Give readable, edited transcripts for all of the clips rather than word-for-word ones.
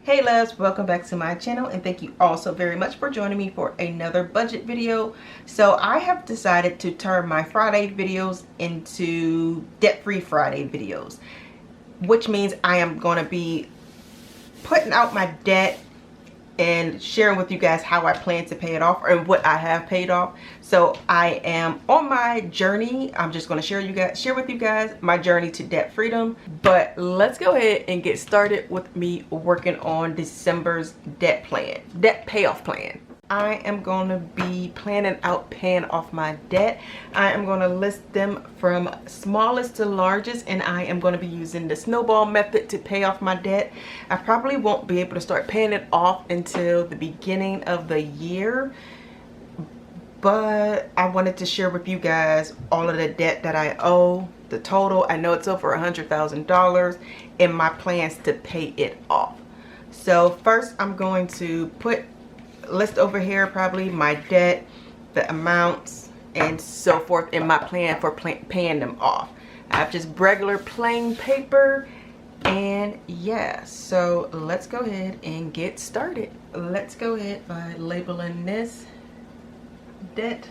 Hey loves, welcome back to my channel and thank you all so very much for joining me for another budget video. So I have decided to turn my Friday videos into debt-free Friday videos, which means I am going to be putting out my debt and sharing with you guys how I plan to pay it off and what I have paid off. So I am on my journey. I'm just going to share with you guys my journey to debt freedom. But let's go ahead and get started with me working on December's debt payoff plan. I am going to be planning out paying off my debt. I am going to list them from smallest to largest, and I am going to be using the snowball method to pay off my debt. I probably won't be able to start paying it off until the beginning of the year, but I wanted to share with you guys all of the debt that I owe, the total. I know it's over $100,000, and my plans to pay it off. So first I'm going to list over here probably my debt, the amounts, and so forth in my plan for paying them off. I have just regular plain paper, and yeah, so let's go ahead and get started. Let's go ahead by labeling this debt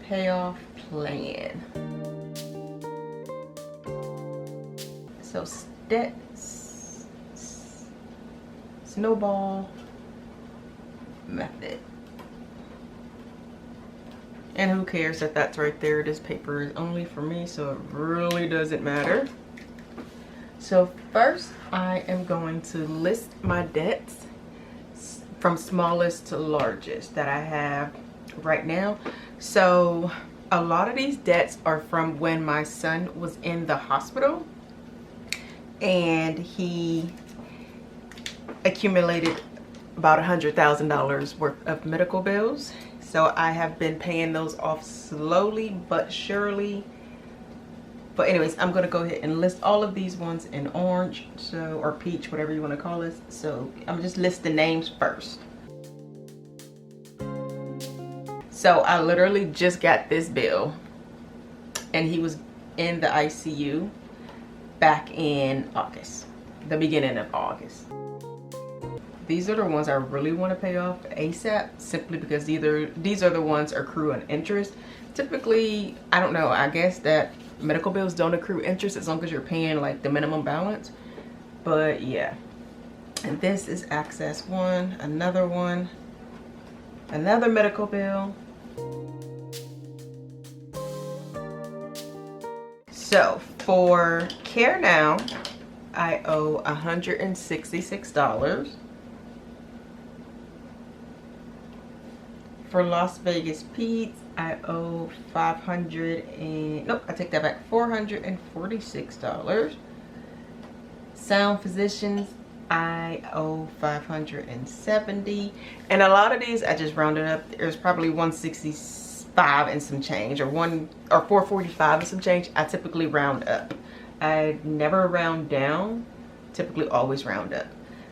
payoff plan. So debt snowball method. And who cares that that's right there? This paper is only for me, so it really doesn't matter. So first I am going to list my debts from smallest to largest that I have right now. So a lot of these debts are from when my son was in the hospital and he accumulated about $100,000 worth of medical bills. So I have been paying those off slowly but surely. But anyways, I'm gonna go ahead and list all of these ones in orange, so, or peach, whatever you want to call this. So I'm just list the names first. So I literally just got this bill, and he was in the ICU back in August, the beginning of August. These are the ones I really want to pay off ASAP, simply because these are the ones accruing interest. Typically, I don't know, I guess that medical bills don't accrue interest as long as you're paying like the minimum balance. But yeah. And this is access one, another medical bill. So for Care Now, I owe $166. For Las Vegas Peds, I owe $446. Sound Physicians, I owe $570. And a lot of these I just rounded up. There's probably 165 and some change, or 445 and some change. I typically round up. I never round down, typically always round up.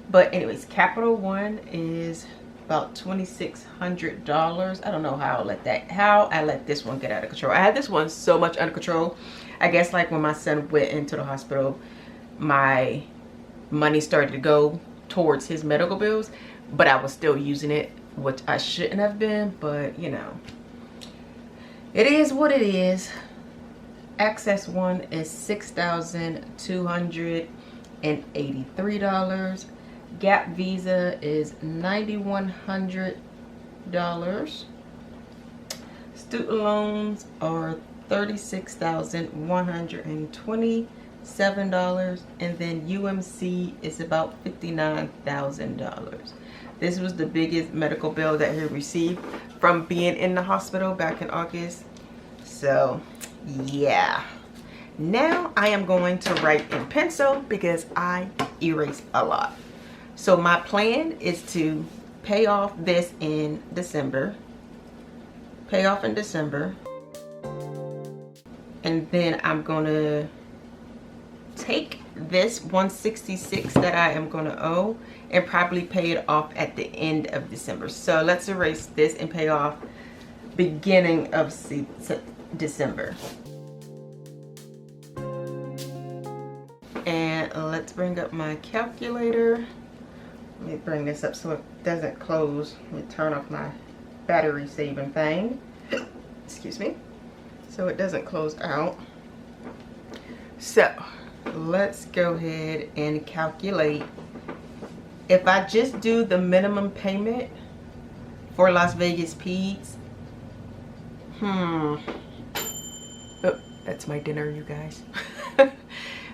But anyways, Capital One is about $2,600. I don't know how I let this one get out of control. I had this one so much under control. I guess like when my son went into the hospital, my money started to go towards his medical bills, but I was still using it, which I shouldn't have been, but you know, it is what it is. Access One is $6,283. Gap Visa is $9,100. Student loans are $36,127, and then UMC is about $59,000. This was the biggest medical bill that he received from being in the hospital back in August. So yeah. Now I am going to write in pencil because I erase a lot. So my plan is to pay off this in December. Pay off in December. And then I'm going to take this $166 that I am going to owe and probably pay it off at the end of December. So let's erase this and pay off beginning of December. And let's bring up my calculator. Let me bring this up so it doesn't close. Let me turn off my battery saving thing. Excuse me. So it doesn't close out. So let's go ahead and calculate. If I just do the minimum payment for Las Vegas Peds, oh, that's my dinner, you guys.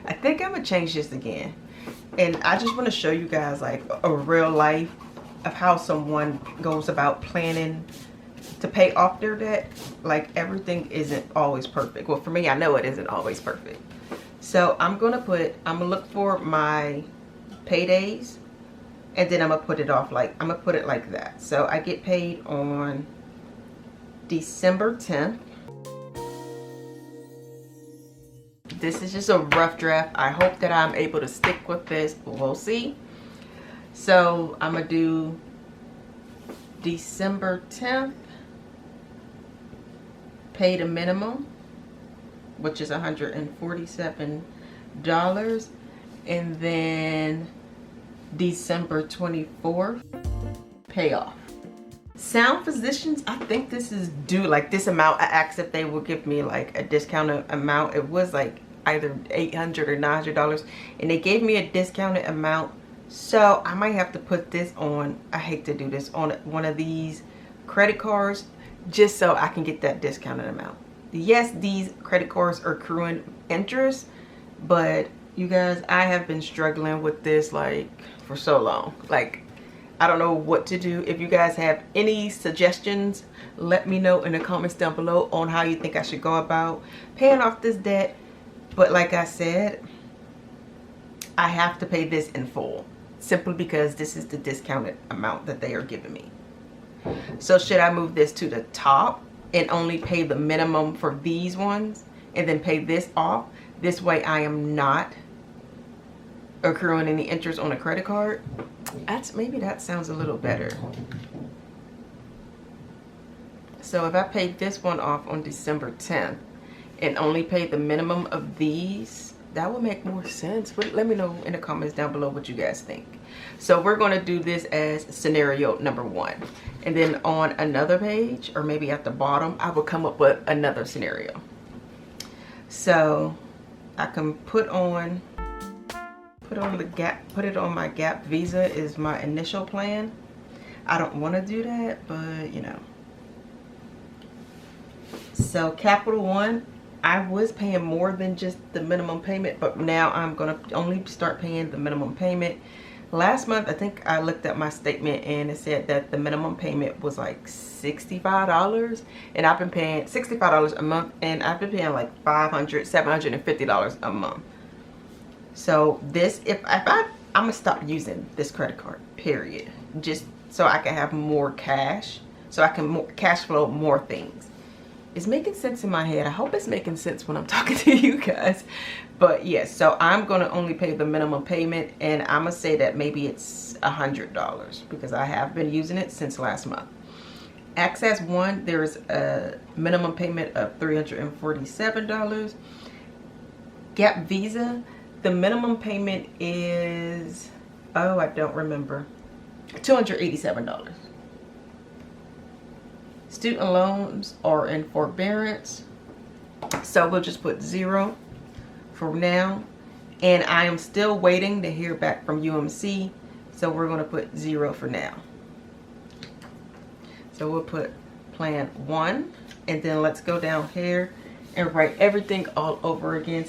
I think I'm gonna change this again. And I just want to show you guys like a real life of how someone goes about planning to pay off their debt. Like, everything isn't always perfect. Well, for me, I know it isn't always perfect. So I'm gonna look for my paydays, and then I'm gonna put it off like, I'm gonna put it like that. So I get paid on December 10th. This is just a rough draft. I hope that I'm able to stick with this, but we'll see. So I'm gonna do December 10th, pay the minimum, which is $147, and then December 24th, pay off. Sound Physicians, I think this is due, like this amount. I asked if they would give me like a discounted amount. It was like either $800 or $900, and they gave me a discounted amount. So I might have to put this on, I hate to do this, on one of these credit cards just so I can get that discounted amount. Yes, these credit cards are accruing interest, but you guys, I have been struggling with this like for so long. Like, I don't know what to do. If you guys have any suggestions, let me know in the comments down below on how you think I should go about paying off this debt. But like I said, I have to pay this in full, simply because this is the discounted amount that they are giving me. So should I move this to the top and only pay the minimum for these ones and then pay this off? This way I am not accruing any interest on a credit card. Maybe that sounds a little better. So if I pay this one off on December 10th and only pay the minimum of these, that would make more sense. But let me know in the comments down below what you guys think. So we're going to do this as scenario number 1, and then on another page, or maybe at the bottom, I will come up with another scenario. So I can put it on my Gap Visa is my initial plan. I don't want to do that, but you know. So Capital One, I was paying more than just the minimum payment, but now I'm gonna only start paying the minimum payment. Last month, I think I looked at my statement and it said that the minimum payment was like $65, and I've been paying $65 a month, and I've been paying like $500, $750 a month. So this, I'm gonna stop using this credit card, period, just so I can have more cash, so I can cash flow more things. It's making sense in my head. I hope it's making sense when I'm talking to you guys. But yes, so I'm gonna only pay the minimum payment, and I'm gonna say that maybe it's $100 because I have been using it since last month. Access One, there's a minimum payment of $347. Gap Visa, the minimum payment is, oh, I don't remember, $287. Student loans are in forbearance, so we'll just put 0 for now. And I am still waiting to hear back from UMC, so we're going to put 0 for now. So we'll put plan 1, and then let's go down here and write everything all over again.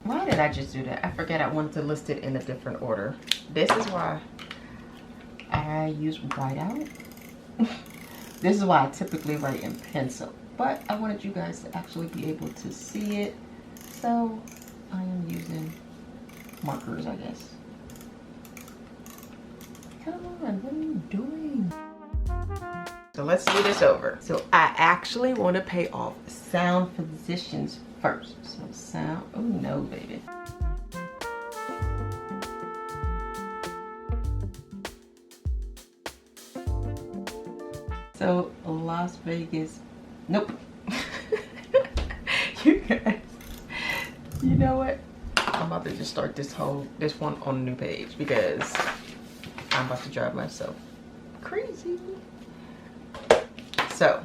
Why did I just do that? I forget I wanted to list it in a different order. This is why I use whiteout. This is why I typically write in pencil. But I wanted you guys to actually be able to see it. So I am using markers, I guess. Come on, what are you doing? So let's do this over. So I actually want to pay off Sound Physicians first. So Sound, oh no, baby. So Las Vegas, nope. guys. You know what? I'm about to just start this one on a new page because I'm about to drive myself crazy. So,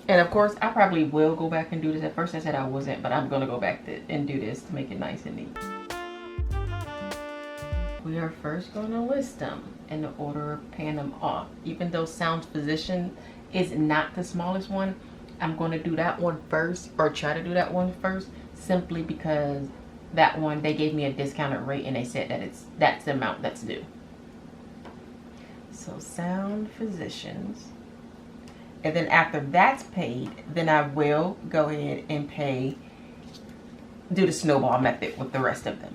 and of course, I probably will go back and do this. At first I said I wasn't, but I'm gonna go back and do this to make it nice and neat. We are first gonna list them in the order of paying them off. Even though Sound Physician is not the smallest one, I'm gonna do that one first, or try to do that one first, simply because that one, they gave me a discounted rate and they said that that's the amount that's due. So Sound Physicians. And then after that's paid, then I will go ahead and do the snowball method with the rest of them.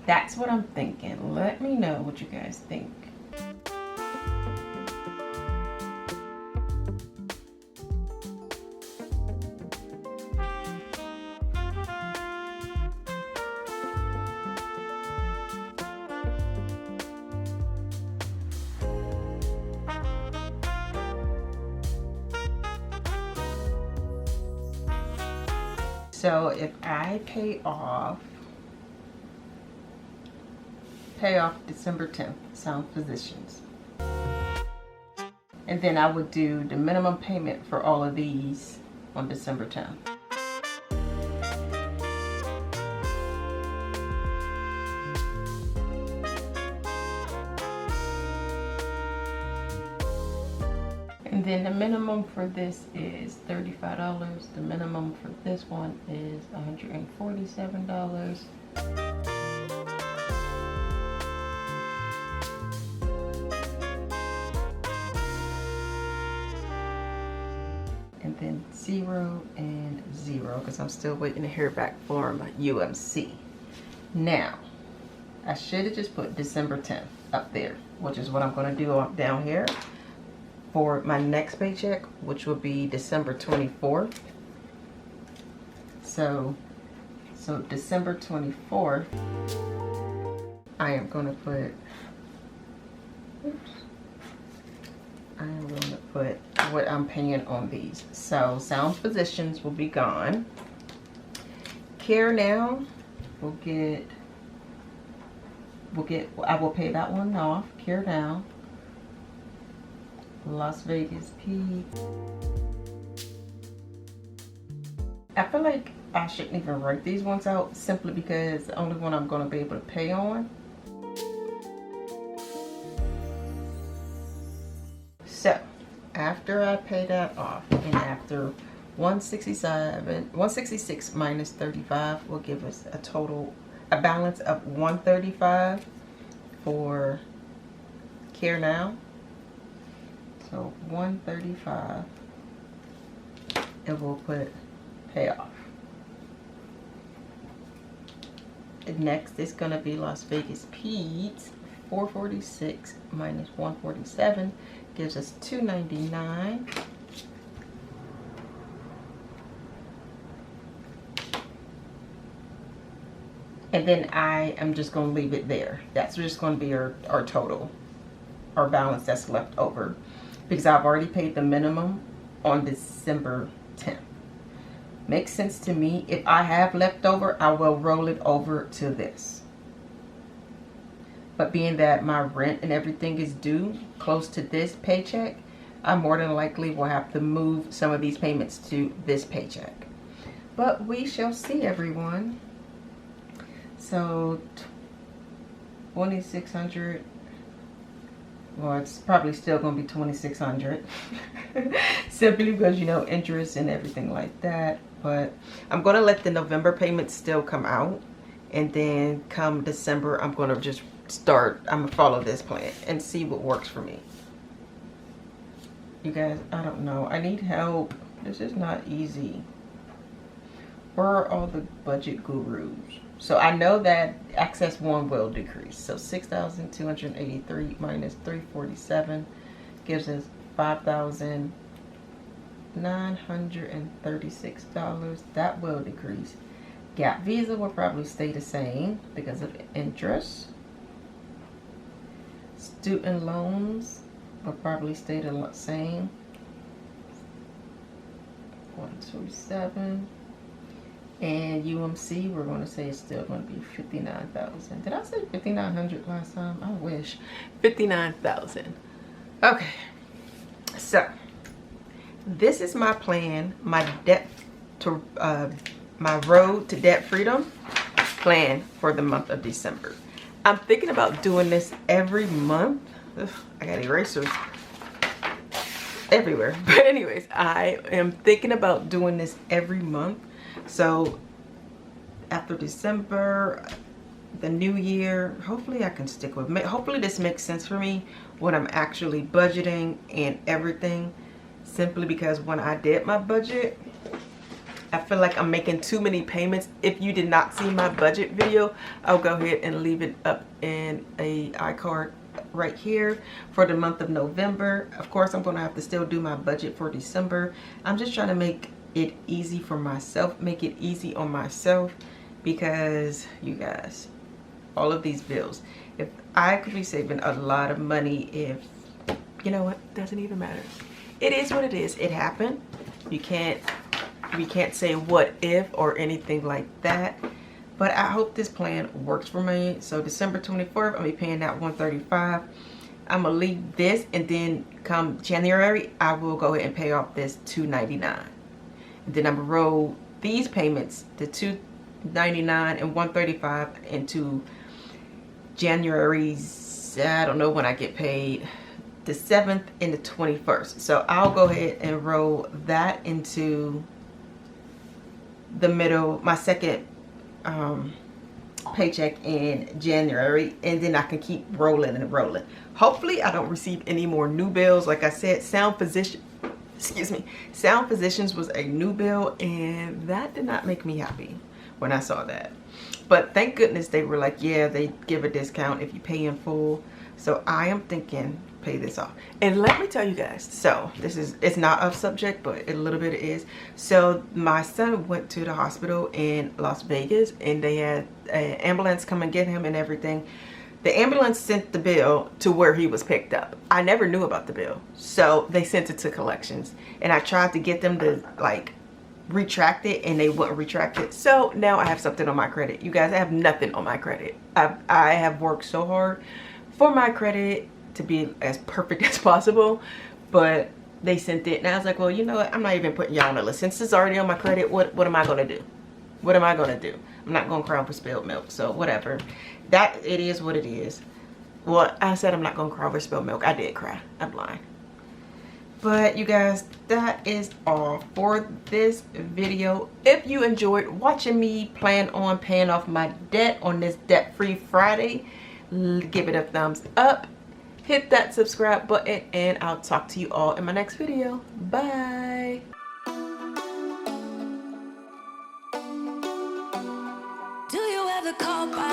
That's what I'm thinking. Let me know what you guys think. So if I pay off December 10th, Sound Physicians. And then I would do the minimum payment for all of these on December 10th. And then the minimum for this is $35. The minimum for this one is $147. And then 0 and 0, because I'm still waiting to hear back from UMC. Now, I should have just put December 10th up there, which is what I'm going to do down here for my next paycheck, which will be December 24th. So December 24th, I am going to put, what I'm paying on these. So Sound Physicians will be gone. Care Now will get, I will pay that one off. Care Now. Las Vegas P. I feel like I shouldn't even write these ones out, simply because the only one I'm going to be able to pay on. So after I pay that off, and after 166 minus 35 will give us a balance of 135 for Care Now. So 135, and we'll put pay off. And next is gonna be Las Vegas Peds. 446 minus 147 gives us 299. And then I am just gonna leave it there. That's just gonna be our total, our balance that's left over, because I've already paid the minimum on December 10th. Makes sense to me. If I have leftover, I will roll it over to this. But being that my rent and everything is due close to this paycheck, I more than likely will have to move some of these payments to this paycheck. But we shall see, everyone. So 2,600. Well, it's probably still going to be 2,600 simply because, you know, interest and everything like that. But I'm going to let the November payments still come out, and then come December, I'm going to just I'm going to follow this plan and see what works for me. You guys, I don't know. I need help. This is not easy. Where are all the budget gurus? So I know that Access 1 will decrease. So 6,283 minus 347 gives us $5,936. That will decrease. Gap Visa will probably stay the same because of interest. Student loans will probably stay the same. 127. And UMC, we're going to say it's still going to be 59,000. Did I say 5,900 last time? I wish. 59,000. Okay. So, this is my plan, my road to debt freedom plan for the month of December. I'm thinking about doing this every month. Ugh, I got erasers everywhere. But anyways, I am thinking about doing this every month. So after December, the new year, hopefully I can stick with it. Hopefully this makes sense for me when I'm actually budgeting and everything, simply because when I did my budget, I feel like I'm making too many payments. If you did not see my budget video, I'll go ahead and leave it up in a iCard right here for the month of November. Of course, I'm going to have to still do my budget for December. I'm just trying to make it easy for myself, make it easy on myself, because you guys, all of these bills, if I could be saving a lot of money, if, you know what, doesn't even matter. It is what it is. It happened. We can't say what if or anything like that. But I hope this plan works for me. So December 24th, I'll be paying that $135. I'm gonna leave this, and then come January, I will go ahead and pay off this $299. And then I'm gonna roll these payments, the $299 and $135, into January's, I don't know when I get paid, the 7th and the 21st. So I'll go ahead and roll that into the middle, my second paycheck in January, and then I can keep rolling and rolling. Hopefully I don't receive any more new bills. Like I said, Sound Physicians was a new bill, and that did not make me happy when I saw that. But thank goodness they were like, yeah, they give a discount if you pay in full. So I am thinking, pay this off. And let me tell you guys, so it's not off subject, but a little bit it is. So my son went to the hospital in Las Vegas, and they had an ambulance come and get him and everything. The ambulance sent the bill to where he was picked up. I never knew about the bill, so they sent it to collections, and I tried to get them to like retract it, and they wouldn't retract it. So now I have something on my credit. You guys, I have nothing on my credit. I have worked so hard for my credit to be as perfect as possible, but they sent it, and I was like, well, you know what, I'm not even putting y'all on the list. Since it's already on my credit, what am I gonna do? What am I gonna do? I'm not gonna cry over spilled milk, so whatever. That, it is what it is. Well, I said I'm not gonna cry over spilled milk. I did cry. I'm lying. But you guys, that is all for this video. If you enjoyed watching me plan on paying off my debt on this debt-free Friday, give it a thumbs up, hit that subscribe button, and I'll talk to you all in my next video. Bye. Do you ever call by